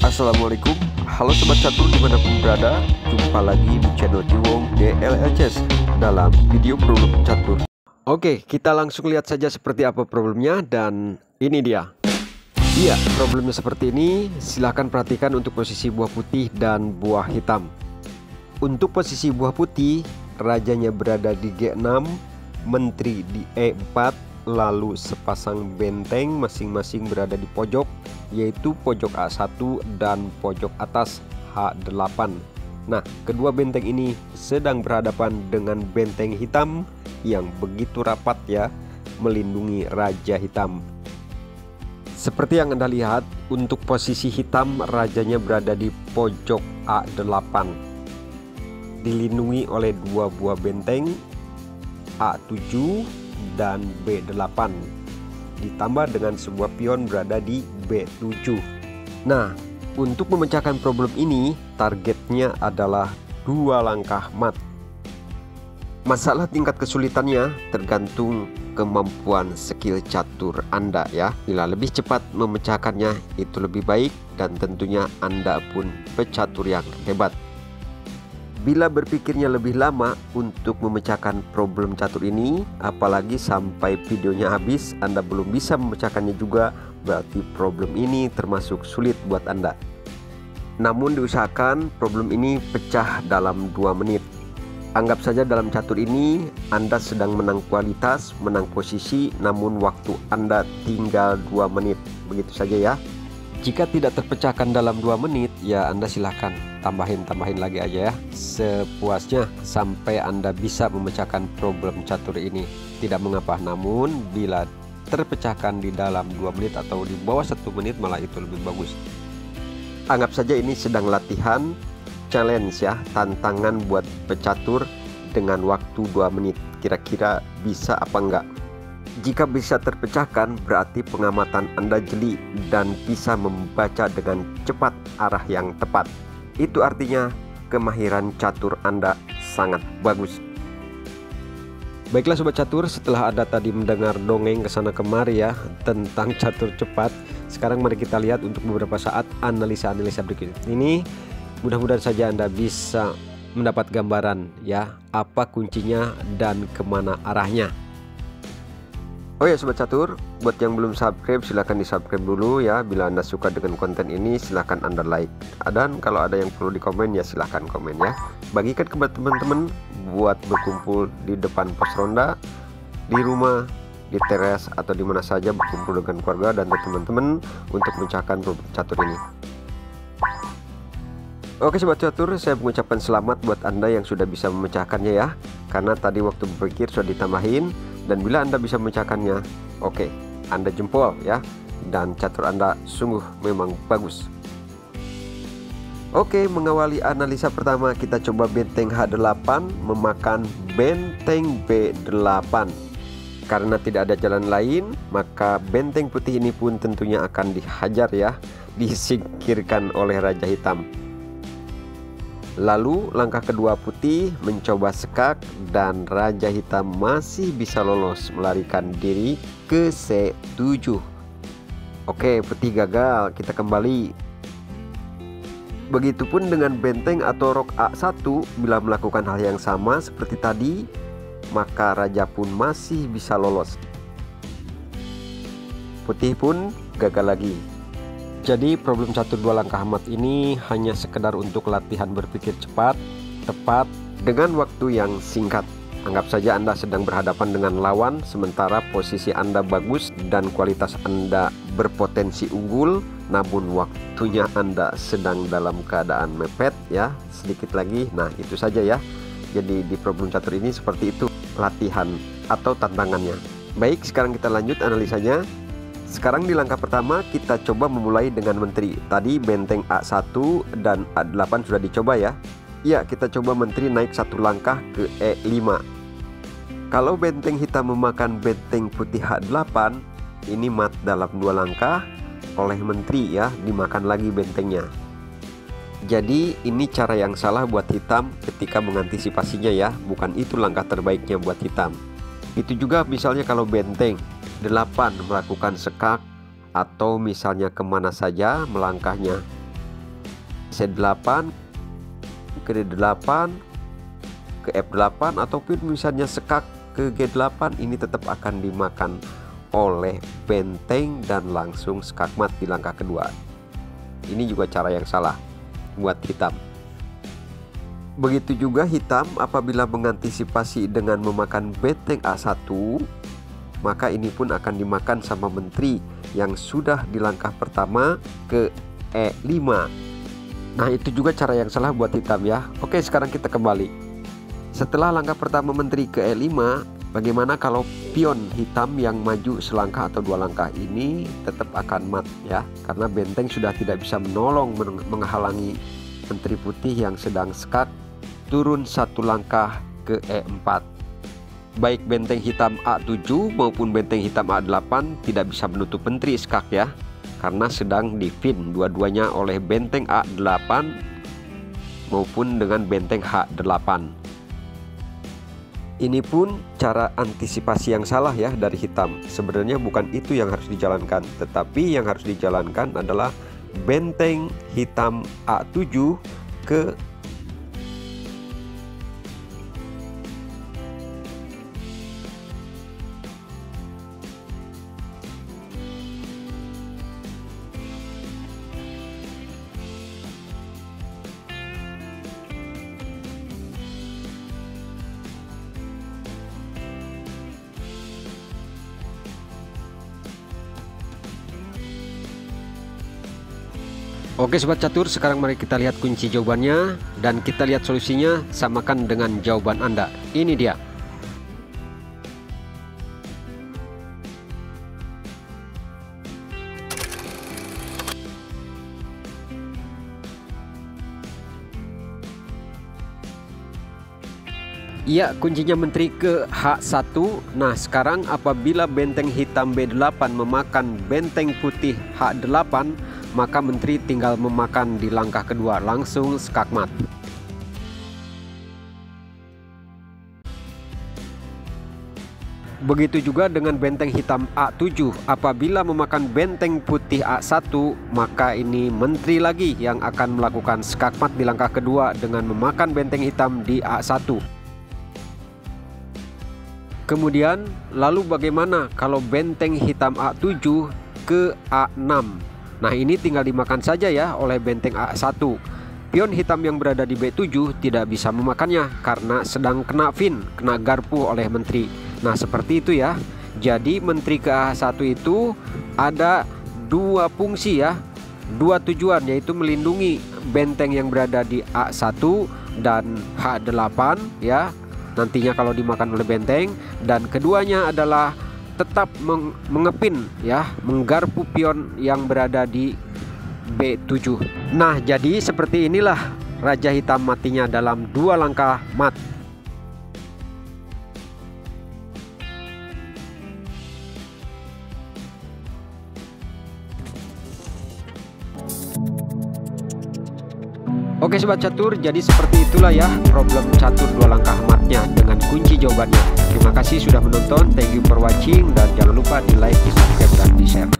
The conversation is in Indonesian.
Assalamualaikum, halo Sobat Catur dimanapun berada. Jumpa lagi di channel Jiwong DLL dalam video problem catur. Oke, kita langsung lihat saja seperti apa problemnya. Dan ini dia. Iya, problemnya seperti ini. Silahkan perhatikan untuk posisi buah putih dan buah hitam. Untuk posisi buah putih, rajanya berada di G6, menteri di E4, lalu sepasang benteng masing-masing berada di pojok, yaitu pojok A1 dan pojok atas H8. Nah, kedua benteng ini sedang berhadapan dengan benteng hitam yang begitu rapat ya, melindungi raja hitam. Seperti yang Anda lihat, untuk posisi hitam rajanya berada di pojok A8, dilindungi oleh dua buah benteng A7 dan B8, ditambah dengan sebuah pion berada di B7. Nah, untuk memecahkan problem ini targetnya adalah 2 langkah mat. Masalah tingkat kesulitannya tergantung kemampuan skill catur Anda ya. Bila lebih cepat memecahkannya itu lebih baik, dan tentunya Anda pun pecatur yang hebat. Bila berpikirnya lebih lama untuk memecahkan problem catur ini, apalagi sampai videonya habis Anda belum bisa memecahkannya juga, berarti problem ini termasuk sulit buat Anda. Namun diusahakan problem ini pecah dalam 2 menit. Anggap saja dalam catur ini Anda sedang menang kualitas, menang posisi, namun waktu Anda tinggal 2 menit. Begitu saja ya. Jika tidak terpecahkan dalam 2 menit, ya Anda silahkan tambahin lagi aja ya, sepuasnya sampai Anda bisa memecahkan problem catur ini. Tidak mengapa, namun bila terpecahkan di dalam 2 menit atau di bawah 1 menit malah itu lebih bagus. Anggap saja ini sedang latihan, challenge ya, tantangan buat pecatur dengan waktu 2 menit. Kira-kira bisa apa enggak? Jika bisa terpecahkan, berarti pengamatan Anda jeli dan bisa membaca dengan cepat arah yang tepat. Itu artinya kemahiran catur Anda sangat bagus. Baiklah Sobat Catur, setelah Anda tadi mendengar dongeng kesana kemari ya tentang catur cepat, sekarang mari kita lihat untuk beberapa saat analisa-analisa berikut ini. Mudah-mudahan saja Anda bisa mendapat gambaran ya, apa kuncinya dan kemana arahnya. Oh ya Sobat Catur, buat yang belum subscribe silahkan di subscribe dulu ya. Bila Anda suka dengan konten ini silahkan Anda like, dan kalau ada yang perlu di komen ya silahkan komen ya. Bagikan kepada teman-teman buat berkumpul di depan pos ronda, di rumah, di teras, atau di mana saja berkumpul dengan keluarga dan teman-teman untuk memecahkan problem catur ini. Oke Sobat Catur, saya mengucapkan selamat buat Anda yang sudah bisa memecahkannya ya, karena tadi waktu berpikir sudah ditambahin. Dan bila Anda bisa memecahkannya, oke, Anda jempol ya, dan catur Anda sungguh memang bagus. Oke, mengawali analisa pertama kita coba benteng H8 memakan benteng B8. Karena tidak ada jalan lain, maka benteng putih ini pun tentunya akan dihajar ya, disingkirkan oleh raja hitam. Lalu langkah kedua putih mencoba sekak, dan raja hitam masih bisa lolos melarikan diri ke C7. Oke, putih gagal, kita kembali. Begitupun dengan benteng atau rok A1, bila melakukan hal yang sama seperti tadi, maka raja pun masih bisa lolos. Putih pun gagal lagi. Jadi problem catur 2 langkah mat ini hanya sekedar untuk latihan berpikir cepat, tepat, dengan waktu yang singkat. Anggap saja Anda sedang berhadapan dengan lawan, sementara posisi Anda bagus dan kualitas Anda berpotensi unggul, namun waktunya Anda sedang dalam keadaan mepet ya, sedikit lagi. Nah itu saja ya. Jadi di problem catur ini seperti itu latihan atau tantangannya. Baik, sekarang kita lanjut analisanya. Sekarang di langkah pertama kita coba memulai dengan menteri. Tadi benteng A1 dan A8 sudah dicoba ya. Ya, kita coba menteri naik 1 langkah ke E5. Kalau benteng hitam memakan benteng putih H8, ini mat dalam 2 langkah oleh menteri ya, dimakan lagi bentengnya. Jadi ini cara yang salah buat hitam ketika mengantisipasinya ya, bukan itu langkah terbaiknya buat hitam. Itu juga misalnya kalau benteng 8 melakukan sekak, atau misalnya kemana saja melangkahnya. C8 ke D8 ke F8 ataupun misalnya sekak ke G8, ini tetap akan dimakan oleh benteng dan langsung skakmat di langkah kedua. Ini juga cara yang salah buat hitam. Begitu juga hitam apabila mengantisipasi dengan memakan benteng A1, maka ini pun akan dimakan sama menteri yang sudah di langkah pertama ke E5. Nah, itu juga cara yang salah buat hitam ya. Oke, sekarang kita kembali. Setelah langkah pertama menteri ke E5, bagaimana kalau pion hitam yang maju selangkah atau 2 langkah ini tetap akan mat ya, karena benteng sudah tidak bisa menolong menghalangi menteri putih yang sedang skak turun 1 langkah ke E4. Baik benteng hitam A7 maupun benteng hitam A8 tidak bisa menutup menteri skak ya, karena sedang dipin dua-duanya oleh benteng A8 maupun dengan benteng H8. Ini pun cara antisipasi yang salah ya dari hitam. Sebenarnya bukan itu yang harus dijalankan, tetapi yang harus dijalankan adalah benteng hitam A7 ke Oke sobat catur, sekarang mari kita lihat kunci jawabannya dan kita lihat solusinya, samakan dengan jawaban Anda. Ini dia. Iya, kuncinya menteri ke H1. Nah, sekarang apabila benteng hitam B8 memakan benteng putih H8, maka menteri tinggal memakan di langkah kedua, langsung skakmat. Begitu juga dengan benteng hitam A7, apabila memakan benteng putih A1, maka ini menteri lagi yang akan melakukan skakmat di langkah kedua dengan memakan benteng hitam di A1. Kemudian lalu bagaimana kalau benteng hitam A7 ke A6? Nah, ini tinggal dimakan saja ya oleh benteng A1. Pion hitam yang berada di B7 tidak bisa memakannya karena sedang kena fin, kena garpu oleh menteri. Nah, seperti itu ya. Jadi menteri ke A1 itu ada 2 fungsi ya, 2 tujuan, yaitu melindungi benteng yang berada di A1 dan H8 ya, nantinya kalau dimakan oleh benteng, dan keduanya adalah tetap mengepin ya, menggarpu pion yang berada di B7. Nah, jadi seperti inilah raja hitam matinya dalam 2 langkah mat. Oke sobat catur, jadi seperti itulah ya problem catur 2 langkah matnya dengan kunci jawabannya. Terima kasih sudah menonton, thank you for watching, dan jangan lupa di like, di subscribe, dan di share.